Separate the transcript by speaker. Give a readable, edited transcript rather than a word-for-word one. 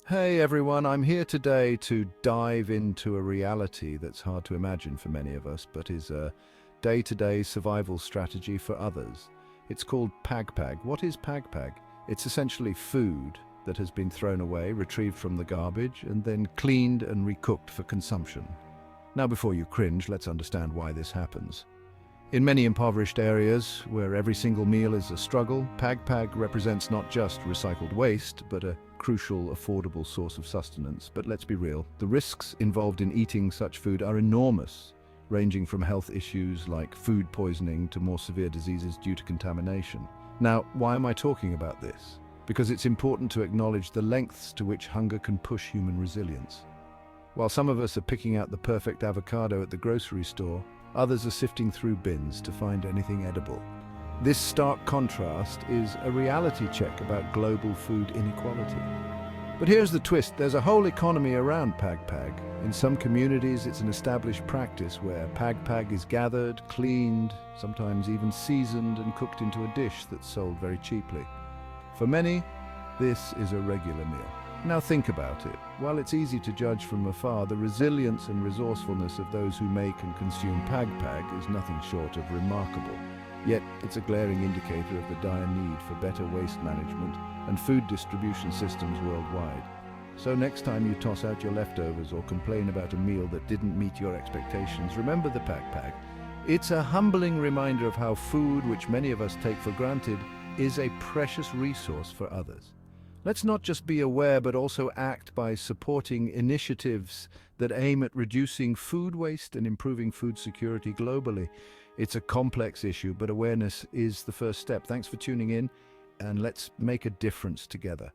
Speaker 1: Hey everyone, I'm here today to dive into a reality that's hard to imagine for many of us, but is a day-to-day survival strategy for others. It's called Pagpag. What is Pagpag? It's essentially food that has been thrown away, retrieved from the garbage, and then cleaned and recooked for consumption. Now, before you cringe, let's understand why this happens. In many impoverished areas, where every single meal is a struggle, Pagpag represents not just recycled waste, but a crucial, affordable source of sustenance. But let's be real, the risks involved in eating such food are enormous, ranging from health issues like food poisoning to more severe diseases due to contamination. Now, why am I talking about this? Because it's important to acknowledge the lengths to which hunger can push human resilience. While some of us are picking out the perfect avocado at the grocery store, others are sifting through bins to find anything edible. This stark contrast is a reality check about global food inequality. But here's the twist, there's a whole economy around Pagpag. In some communities, it's an established practice where Pagpag is gathered, cleaned, sometimes even seasoned and cooked into a dish that's sold very cheaply. For many, this is a regular meal. Now think about it. While it's easy to judge from afar, the resilience and resourcefulness of those who make and consume Pagpag is nothing short of remarkable. Yet, it's a glaring indicator of the dire need for better waste management and food distribution systems worldwide. So next time you toss out your leftovers or complain about a meal that didn't meet your expectations, remember the Pagpag. It's a humbling reminder of how food, which many of us take for granted, is a precious resource for others. Let's not just be aware, but also act by supporting initiatives that aim at reducing food waste and improving food security globally. It's a complex issue, but awareness is the first step. Thanks for tuning in, and let's make a difference together.